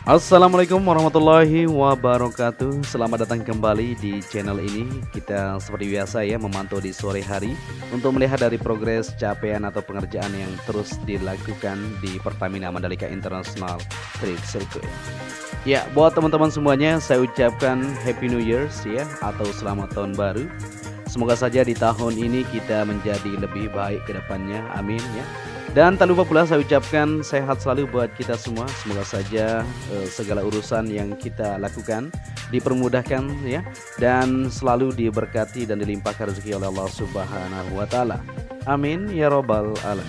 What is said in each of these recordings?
Assalamualaikum warahmatullahi wabarakatuh. Selamat datang kembali di channel ini. Kita seperti biasa ya memantau di sore hari untuk melihat dari progres capaian atau pengerjaan yang terus dilakukan di Pertamina Mandalika International Street Circuit. Ya, buat teman-teman semuanya saya ucapkan Happy New Year's ya atau selamat tahun baru. Semoga saja di tahun ini kita menjadi lebih baik ke depannya. Amin ya. Dan tak lupa pula saya ucapkan sehat selalu buat kita semua. Semoga saja segala urusan yang kita lakukan dipermudahkan ya dan selalu diberkati dan dilimpahkan rezeki oleh Allah Subhanahu wa taala. Amin ya robbal alamin.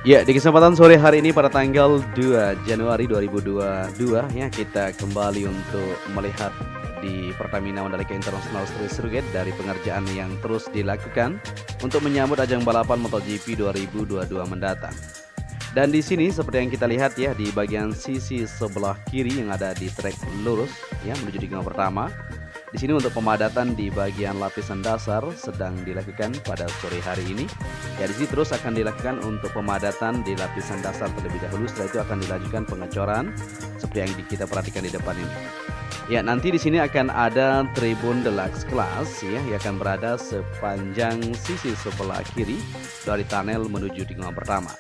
Ya, di kesempatan sore hari ini pada tanggal 2 Januari 2022 ya kita kembali untuk melihat di Pertamina Mandalika International Street Circuit dari pengerjaan yang terus dilakukan untuk menyambut ajang balapan MotoGP 2022 mendatang. Dan di sini seperti yang kita lihat ya di bagian sisi sebelah kiri yang ada di trek lurus ya menuju di gerbang pertama. Di sini untuk pemadatan di bagian lapisan dasar sedang dilakukan pada sore hari ini. Ya di sini terus akan dilakukan untuk pemadatan di lapisan dasar terlebih dahulu. Setelah itu akan dilanjutkan pengecoran seperti yang kita perhatikan di depan ini. Ya nanti di sini akan ada tribun deluxe class ya yang akan berada sepanjang sisi sebelah kiri dari tunnel menuju di gerbang pertama.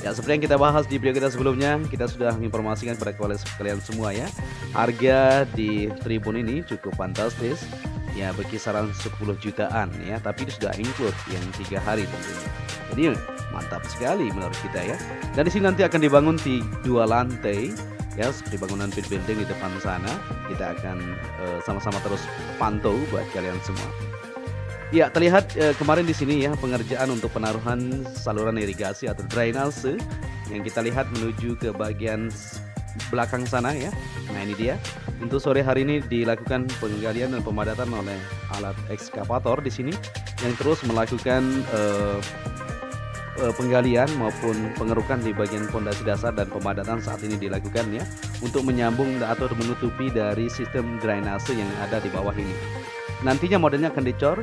Ya seperti yang kita bahas di video kita sebelumnya, kita sudah menginformasikan kepada kalian semua ya. Harga di tribun ini cukup fantastis. Ya berkisaran 10 jutaan ya, tapi itu sudah include yang 3 hari tentunya. Jadi mantap sekali menurut kita ya. Dan di sini nanti akan dibangun 2 lantai ya seperti bangunan pit building di depan sana. Kita akan sama-sama terus pantau buat kalian semua. Ya, terlihat kemarin di sini ya pengerjaan untuk penaruhan saluran irigasi atau drainase yang kita lihat menuju ke bagian belakang sana ya. Nah, ini dia. Untuk sore hari ini dilakukan penggalian dan pemadatan oleh alat ekskavator di sini yang terus melakukan penggalian maupun pengerukan di bagian pondasi dasar dan pemadatan saat ini dilakukan ya untuk menyambung atau menutupi dari sistem drainase yang ada di bawah ini. Nantinya modelnya akan dicor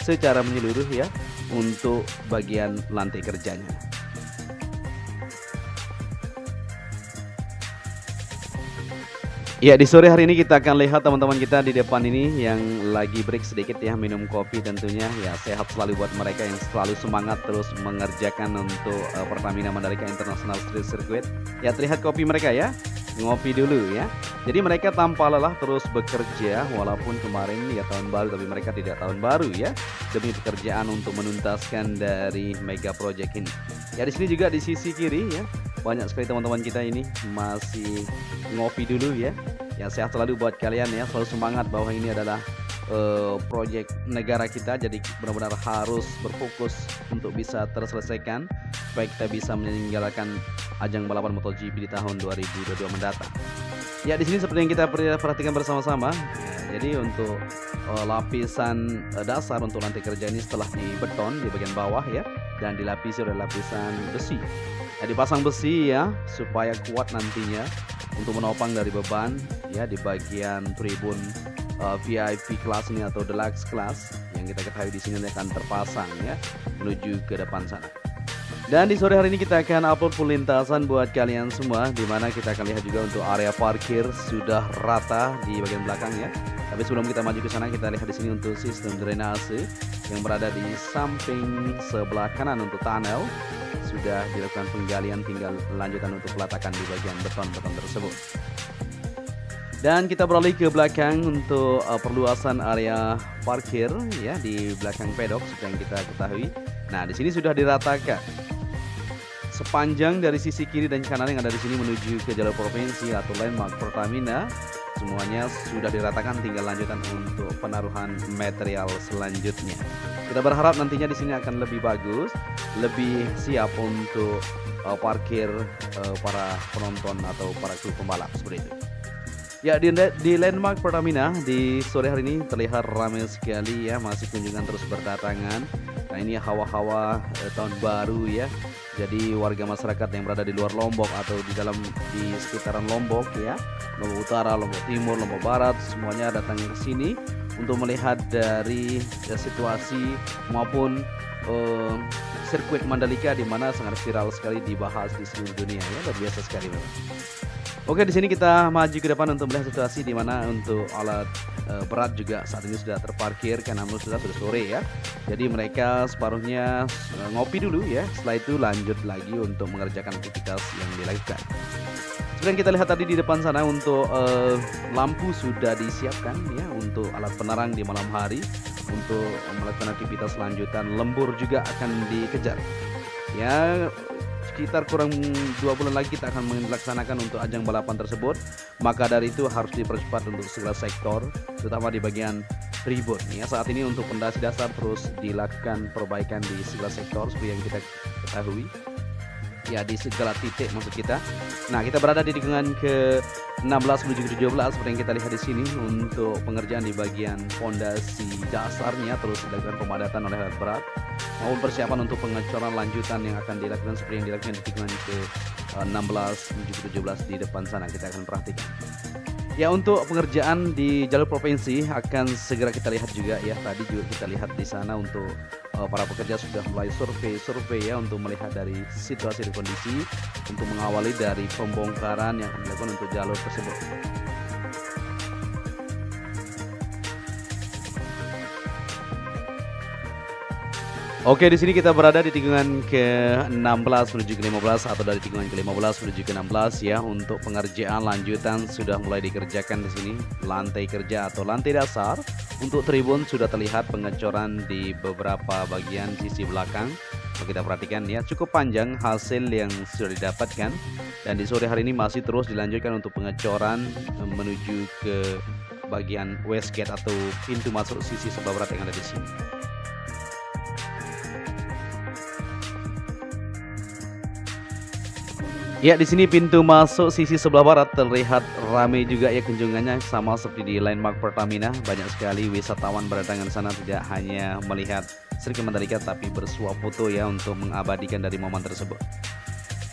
secara menyeluruh ya untuk bagian lantai kerjanya. Ya di sore hari ini kita akan lihat teman-teman kita di depan ini yang lagi break sedikit ya minum kopi tentunya ya sehat selalu buat mereka yang selalu semangat terus mengerjakan untuk Pertamina Mandalika International Street Circuit. Ya terlihat kopi mereka ya ngopi dulu ya. Jadi mereka tanpa lelah terus bekerja walaupun kemarin ya tahun baru tapi mereka tidak tahun baru ya demi pekerjaan untuk menuntaskan dari mega project ini. Ya di sini juga di sisi kiri ya banyak sekali teman-teman kita ini masih ngopi dulu ya. Ya sehat selalu buat kalian ya selalu semangat bahwa ini adalah proyek negara kita jadi benar-benar harus berfokus untuk bisa terselesaikan supaya kita bisa meninggalkan ajang balapan MotoGP di tahun 2022 mendatang. Ya di sini seperti yang kita perhatikan bersama-sama. Ya, jadi untuk lapisan dasar untuk lantai kerja ini setelah dibeton di bagian bawah ya dan dilapisi oleh lapisan besi. Ya, dipasang besi ya supaya kuat nantinya untuk menopang dari beban ya di bagian tribun VIP kelas ini atau deluxe class yang kita ketahui di sini akan terpasang ya menuju ke depan sana. Dan di sore hari ini kita akan upload full lintasan buat kalian semua di mana kita akan lihat juga untuk area parkir sudah rata di bagian belakang ya. Tapi sebelum kita maju ke sana kita lihat di sini untuk sistem drainase yang berada di samping sebelah kanan untuk tunnel sudah dilakukan penggalian tinggal lanjutan untuk pelatakan di bagian beton-beton tersebut. Dan kita beralih ke belakang untuk perluasan area parkir ya di belakang pedok seperti yang kita ketahui. Nah, di sini sudah diratakan sepanjang dari sisi kiri dan kanan yang ada di sini menuju ke jalur provinsi atau landmark Pertamina semuanya sudah diratakan tinggal lanjutan untuk penaruhan material selanjutnya. Kita berharap nantinya di sini akan lebih bagus, lebih siap untuk parkir para penonton atau para kru pembalap seperti itu. Ya di landmark Pertamina di sore hari ini terlihat ramai sekali ya masih kunjungan terus berdatangan. Nah ini hawa-hawa tahun baru ya. Jadi warga masyarakat yang berada di luar Lombok atau di sekitaran Lombok ya, Lombok Utara, Lombok Timur, Lombok Barat semuanya datang ke sini untuk melihat dari situasi maupun sirkuit Mandalika di mana sangat viral sekali dibahas di seluruh dunia ya, luar biasa sekali memang. Oke, di sini kita maju ke depan untuk melihat situasi di mana untuk alat berat juga saat ini sudah terparkir karena sudah sore ya. Jadi mereka separuhnya ngopi dulu ya. Setelah itu lanjut lagi untuk mengerjakan aktivitas yang dilakukan. Seperti yang kita lihat tadi di depan sana untuk lampu sudah disiapkan ya untuk alat penerang di malam hari untuk melakukan aktivitas lanjutan. Lembur juga akan dikejar. Ya, sekitar kurang 2 bulan lagi kita akan melaksanakan untuk ajang balapan tersebut. Maka dari itu harus dipercepat untuk segala sektor, terutama di bagian tribun. Ya, saat ini untuk pondasi dasar terus dilakukan perbaikan di segala sektor seperti yang kita ketahui. Ya, di segala titik maksud kita. Nah, kita berada di tikungan ke 16 menuju ke 17 seperti yang kita lihat di sini untuk pengerjaan di bagian pondasi dasarnya terus dilakukan pemadatan oleh alat berat maupun persiapan untuk pengecoran lanjutan yang akan dilakukan seperti yang dilakukan di tikungan ke 16 menuju ke 17 di depan sana. Kita akan perhatikan. Ya, untuk pengerjaan di jalur provinsi akan segera kita lihat juga ya. Tadi juga kita lihat di sana untuk para pekerja sudah mulai survei ya untuk melihat dari situasi dan kondisi untuk mengawali dari pembongkaran yang akan dilakukan untuk jalur tersebut. Oke, di sini kita berada di tikungan ke-16 menuju ke-15 atau dari tikungan ke-15 menuju ke-16 ya. Untuk pengerjaan lanjutan sudah mulai dikerjakan di sini. Lantai kerja atau lantai dasar untuk tribun sudah terlihat pengecoran di beberapa bagian sisi belakang. Kalau kita perhatikan ya, cukup panjang hasil yang sudah didapatkan dan di sore hari ini masih terus dilanjutkan untuk pengecoran menuju ke bagian west gate atau pintu masuk sisi sebelah barat yang ada di sini. Ya, di sini pintu masuk sisi sebelah barat terlihat ramai juga ya kunjungannya, sama seperti di landmark Pertamina. Banyak sekali wisatawan berdatangan sana tidak hanya melihat sirkuit Mandalika tapi bersuap foto ya untuk mengabadikan dari momen tersebut.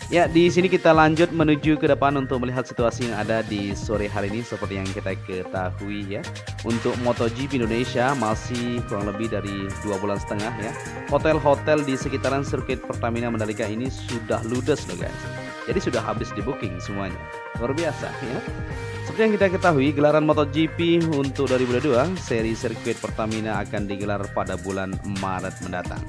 Ya, di sini kita lanjut menuju ke depan untuk melihat situasi yang ada di sore hari ini seperti yang kita ketahui ya. Untuk MotoGP Indonesia masih kurang lebih dari 2 bulan setengah ya. Hotel-hotel di sekitaran sirkuit Pertamina Mandalika ini sudah ludes loh guys. Jadi sudah habis di booking semuanya. Luar biasa ya. Seperti yang kita ketahui, gelaran MotoGP untuk 2022 seri sirkuit Pertamina akan digelar pada bulan Maret mendatang.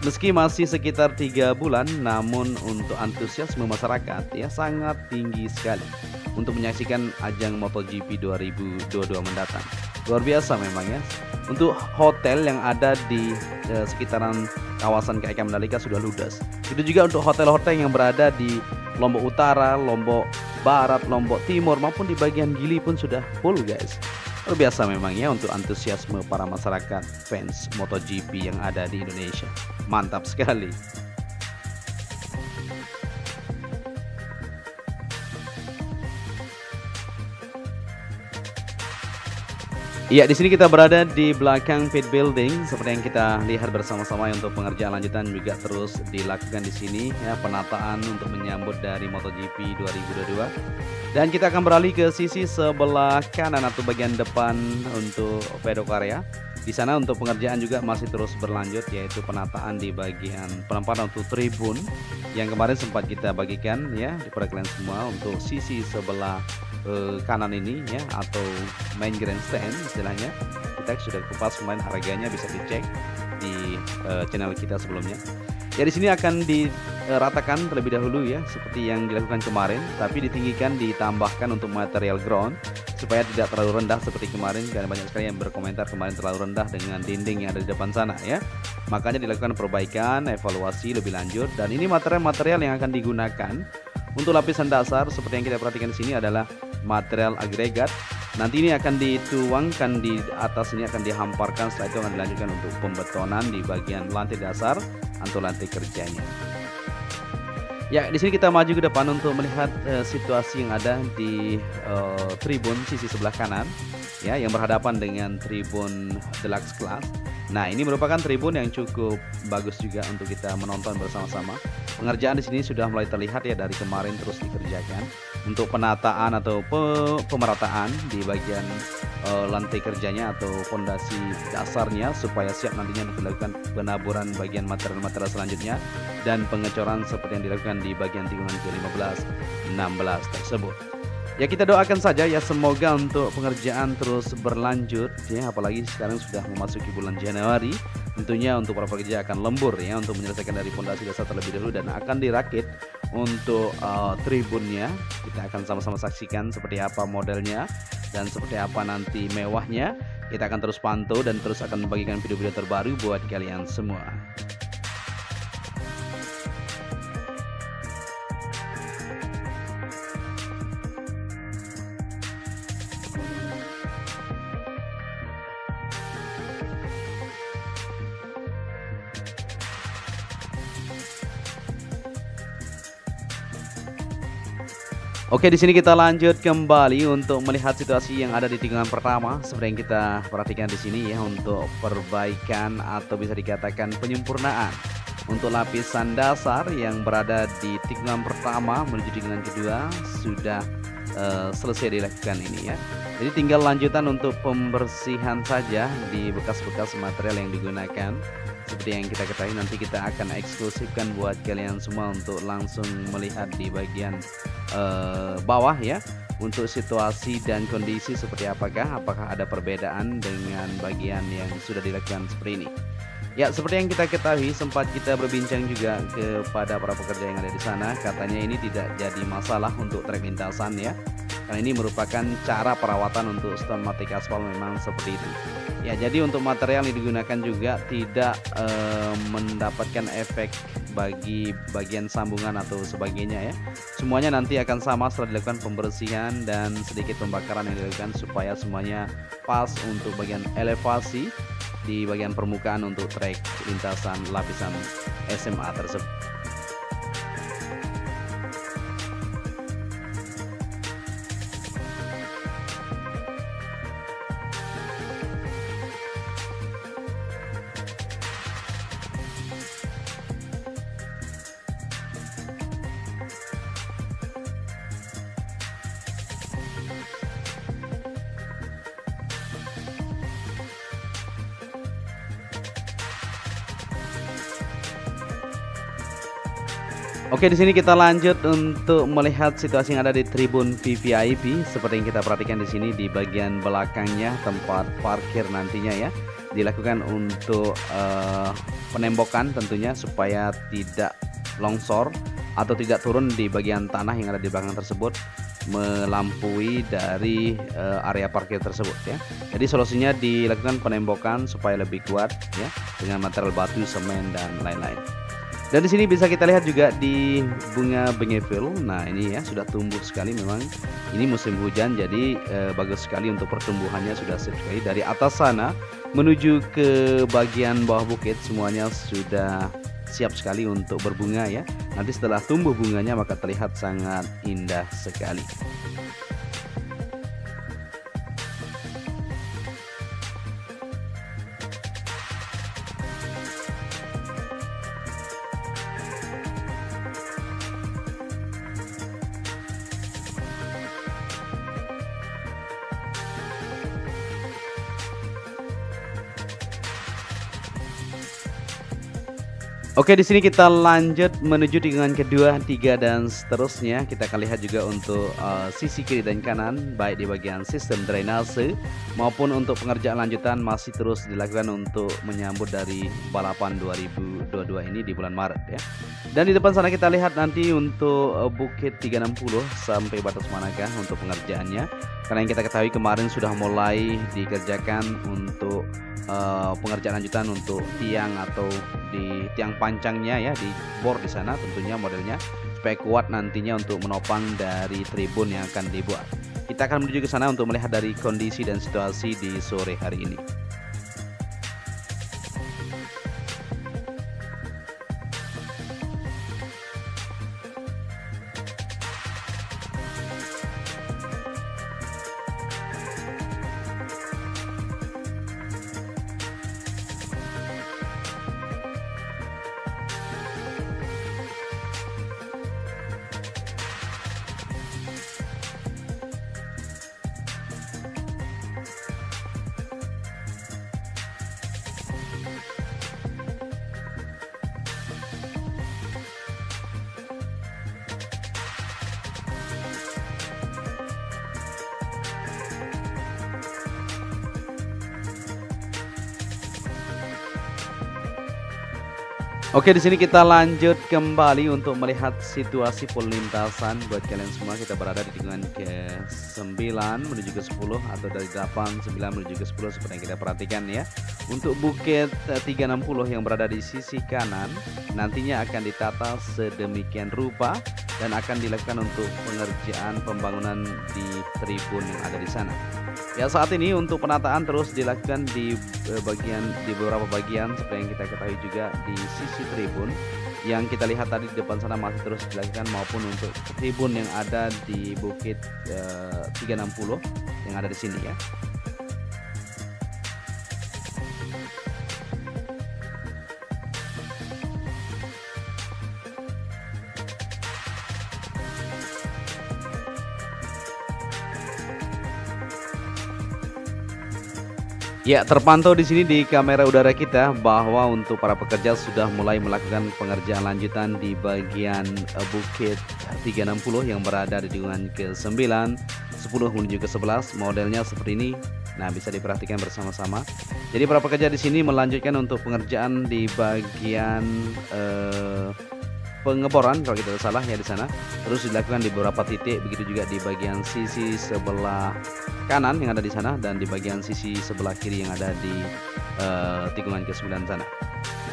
Meski masih sekitar 3 bulan, namun untuk antusiasme masyarakat ya sangat tinggi sekali untuk menyaksikan ajang MotoGP 2022 mendatang. Luar biasa memang ya. Untuk hotel yang ada di sekitaran kawasan KIK Mandalika sudah ludes. Itu juga untuk hotel-hotel yang berada di Lombok Utara, Lombok Barat, Lombok Timur maupun di bagian Gili pun sudah full guys. Luar biasa memang ya untuk antusiasme para masyarakat fans MotoGP yang ada di Indonesia. Mantap sekali. Iya, di sini kita berada di belakang pit building seperti yang kita lihat bersama-sama untuk pengerjaan lanjutan juga terus dilakukan di sini ya, penataan untuk menyambut dari MotoGP 2022. Dan kita akan beralih ke sisi sebelah kanan atau bagian depan untuk paddock area. Di sana untuk pengerjaan juga masih terus berlanjut yaitu penataan di bagian penempatan untuk tribun yang kemarin sempat kita bagikan ya kepada kalian semua untuk sisi sebelah kanan ini ya atau main grandstand istilahnya. Kita sudah kupas kemarin harganya bisa dicek di channel kita sebelumnya. Ya, di sini akan diratakan terlebih dahulu ya seperti yang dilakukan kemarin, tapi ditinggikan ditambahkan untuk material ground supaya tidak terlalu rendah seperti kemarin karena banyak sekali yang berkomentar kemarin terlalu rendah dengan dinding yang ada di depan sana ya. Makanya dilakukan perbaikan, evaluasi lebih lanjut dan ini material-material yang akan digunakan untuk lapisan dasar seperti yang kita perhatikan di sini adalah material agregat. Nanti ini akan dituangkan di atas, ini akan dihamparkan, setelah itu akan dilanjutkan untuk pembetonan di bagian lantai dasar atau lantai kerjanya. Ya, di sini kita maju ke depan untuk melihat situasi yang ada di tribun sisi sebelah kanan ya yang berhadapan dengan tribun deluxe class. Nah, ini merupakan tribun yang cukup bagus juga untuk kita menonton bersama-sama. Pengerjaan di sini sudah mulai terlihat ya dari kemarin terus dikerjakan. untuk penataan atau pemerataan di bagian lantai kerjanya atau fondasi dasarnya supaya siap nantinya untuk dilakukan penaburan bagian material-material selanjutnya dan pengecoran seperti yang dilakukan di bagian tikungan ke-15, 16 tersebut. Ya kita doakan saja ya semoga untuk pengerjaan terus berlanjut ya, apalagi sekarang sudah memasuki bulan Januari. Tentunya untuk para pekerja akan lembur ya untuk menyelesaikan dari fondasi dasar terlebih dahulu dan akan dirakit untuk tribunnya. Kita akan sama-sama saksikan seperti apa modelnya dan seperti apa nanti mewahnya. Kita akan terus pantau dan terus akan membagikan video-video terbaru buat kalian semua. Oke, di sini kita lanjut kembali untuk melihat situasi yang ada di tikungan pertama. Seperti yang kita perhatikan di sini ya, untuk perbaikan atau bisa dikatakan penyempurnaan untuk lapisan dasar yang berada di tikungan pertama menuju tikungan kedua sudah selesai dilakukan ini ya. Jadi tinggal lanjutan untuk pembersihan saja di bekas-bekas material yang digunakan. Seperti yang kita ketahui, nanti kita akan eksklusifkan buat kalian semua untuk langsung melihat di bagian bawah ya, untuk situasi dan kondisi seperti apakah ada perbedaan dengan bagian yang sudah dilakukan seperti ini. Ya, seperti yang kita ketahui, sempat kita berbincang juga kepada para pekerja yang ada di sana, katanya ini tidak jadi masalah untuk trek lintasan ya, karena ini merupakan cara perawatan untuk stematik aspal memang seperti itu. Ya, jadi untuk material yang digunakan juga tidak mendapatkan efek bagi bagian sambungan atau sebagainya ya. Semuanya nanti akan sama setelah dilakukan pembersihan dan sedikit pembakaran yang dilakukan supaya semuanya pas untuk bagian elevasi di bagian permukaan untuk trek lintasan lapisan SMA tersebut. Oke, di sini kita lanjut untuk melihat situasi yang ada di tribun VVIP. Seperti yang kita perhatikan di sini di bagian belakangnya tempat parkir nantinya ya, dilakukan untuk penembokan tentunya supaya tidak longsor atau tidak turun di bagian tanah yang ada di belakang tersebut melampaui dari area parkir tersebut ya. Jadi solusinya dilakukan penembokan supaya lebih kuat ya, dengan material batu, semen dan lain-lain. Dan di sini bisa kita lihat juga di bunga bengevel. Nah ini ya sudah tumbuh sekali, memang ini musim hujan jadi bagus sekali untuk pertumbuhannya, sudah siap sekali. Dari atas sana menuju ke bagian bawah bukit semuanya sudah siap sekali untuk berbunga ya. Nanti setelah tumbuh bunganya maka terlihat sangat indah sekali. Oke, di sini kita lanjut menuju tikungan kedua, 3 dan seterusnya. Kita akan lihat juga untuk sisi kiri dan kanan, baik di bagian sistem drainase maupun untuk pengerjaan lanjutan masih terus dilakukan untuk menyambut dari balapan 2022 ini di bulan Maret ya. Dan di depan sana kita lihat nanti untuk Bukit 360 sampai batas manakah untuk pengerjaannya. Karena yang kita ketahui kemarin sudah mulai dikerjakan untuk pengerjaan lanjutan untuk tiang atau di tiang pancangnya ya, di bor di sana tentunya modelnya supaya kuat nantinya untuk menopang dari tribun yang akan dibuat. Kita akan menuju ke sana untuk melihat dari kondisi dan situasi di sore hari ini. Oke, di sini kita lanjut kembali untuk melihat situasi perlintasan buat kalian semua. Kita berada di tikungan ke-9 menuju ke-10 atau dari 8, 9 menuju ke-10 seperti yang kita perhatikan ya. Untuk bukit 360 yang berada di sisi kanan nantinya akan ditata sedemikian rupa dan akan dilakukan untuk pengerjaan pembangunan di tribun yang ada di sana. Ya, saat ini untuk penataan terus dilakukan di beberapa bagian seperti yang kita ketahui juga di sisi tribun yang kita lihat tadi di depan sana masih terus dilakukan, maupun untuk tribun yang ada di bukit 360 yang ada di sini ya. Ya, terpantau di sini di kamera udara kita bahwa untuk para pekerja sudah mulai melakukan pengerjaan lanjutan di bagian bukit 360 yang berada di tikungan ke-9, 10 menuju ke-11. Modelnya seperti ini. Nah, bisa diperhatikan bersama-sama. Jadi para pekerja di sini melanjutkan untuk pengerjaan di bagian pengeboran kalau kita tidak salah ya di sana. Terus dilakukan di beberapa titik, begitu juga di bagian sisi sebelah kanan yang ada di sana dan di bagian sisi sebelah kiri yang ada di tikungan ke-9 sana.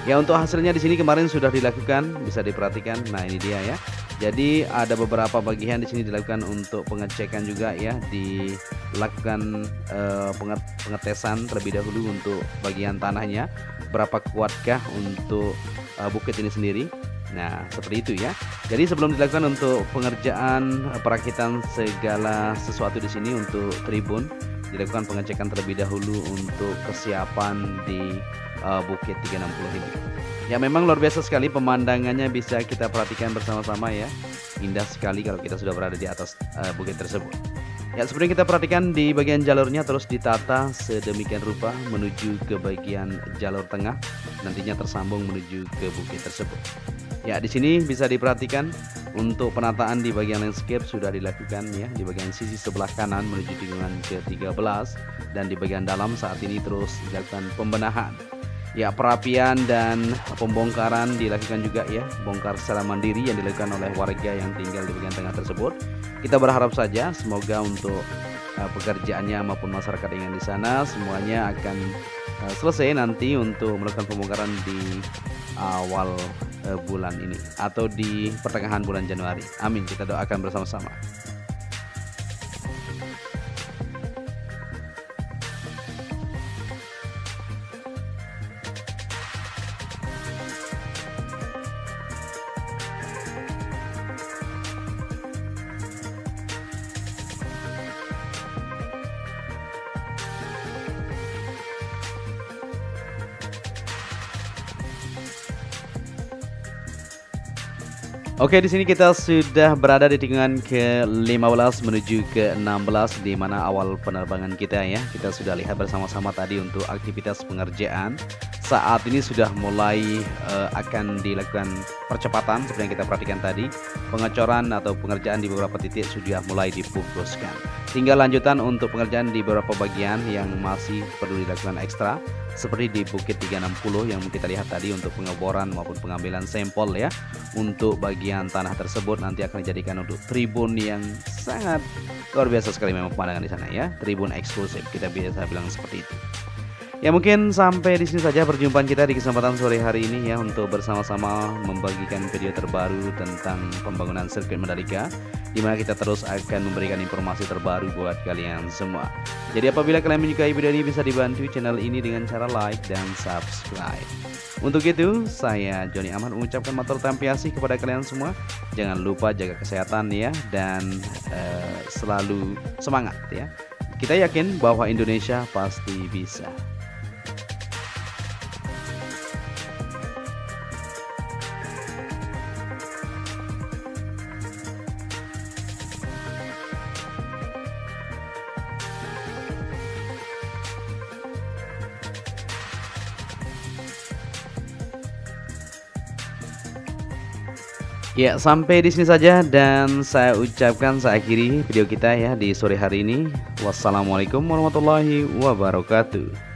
Ya, untuk hasilnya di sini kemarin sudah dilakukan, bisa diperhatikan. Nah, ini dia ya. Jadi ada beberapa bagian di sini dilakukan untuk pengecekan juga ya, dilakukan pengetesan terlebih dahulu untuk bagian tanahnya, berapa kuatkah untuk bukit ini sendiri. Nah, seperti itu ya. Jadi sebelum dilakukan untuk pengerjaan perakitan segala sesuatu di sini untuk tribun, dilakukan pengecekan terlebih dahulu untuk kesiapan di bukit 360 ini. Ya, memang luar biasa sekali pemandangannya, bisa kita perhatikan bersama-sama ya. Indah sekali kalau kita sudah berada di atas bukit tersebut. Ya, seperti yang kita perhatikan di bagian jalurnya terus ditata sedemikian rupa menuju ke bagian jalur tengah, nantinya tersambung menuju ke bukit tersebut. Ya, di sini bisa diperhatikan untuk penataan di bagian landscape sudah dilakukan ya, di bagian sisi sebelah kanan menuju tikungan ke-13, dan di bagian dalam saat ini terus dilakukan pembenahan. Ya, perapian dan pembongkaran dilakukan juga ya, bongkar secara mandiri yang dilakukan oleh warga yang tinggal di bagian tengah tersebut. Kita berharap saja semoga untuk pekerjaannya maupun masyarakat yang di sana semuanya akan selesai nanti untuk melakukan pembongkaran di awal bulan ini atau di pertengahan bulan Januari. Amin, kita doakan bersama-sama. Oke, di sini kita sudah berada di tikungan ke-15 menuju ke-16, di mana awal penerbangan kita ya. Kita sudah lihat bersama-sama tadi untuk aktivitas pengerjaan. Saat ini sudah mulai akan dilakukan percepatan seperti yang kita perhatikan tadi. Pengecoran atau pengerjaan di beberapa titik sudah mulai difokuskan. Tinggal lanjutan untuk pengerjaan di beberapa bagian yang masih perlu dilakukan ekstra, seperti di bukit 360 yang kita lihat tadi untuk pengeboran maupun pengambilan sampel ya. Untuk bagian tanah tersebut nanti akan dijadikan untuk tribun yang sangat luar biasa sekali memang pemandangan di sana ya. Tribun eksklusif, kita biasa bilang seperti itu. Ya, mungkin sampai di sini saja perjumpaan kita di kesempatan sore hari ini ya, untuk bersama-sama membagikan video terbaru tentang pembangunan sirkuit Mandalika, di mana kita terus akan memberikan informasi terbaru buat kalian semua. Jadi apabila kalian menyukai video ini, bisa dibantu channel ini dengan cara like dan subscribe. Untuk itu, saya Joni Ahmad mengucapkan matur tampiasi kepada kalian semua. Jangan lupa jaga kesehatan ya, dan selalu semangat ya. Kita yakin bahwa Indonesia pasti bisa. Ya, sampai di sini saja dan saya ucapkan, saya akhiri video kita ya di sore hari ini. Wassalamualaikum warahmatullahi wabarakatuh.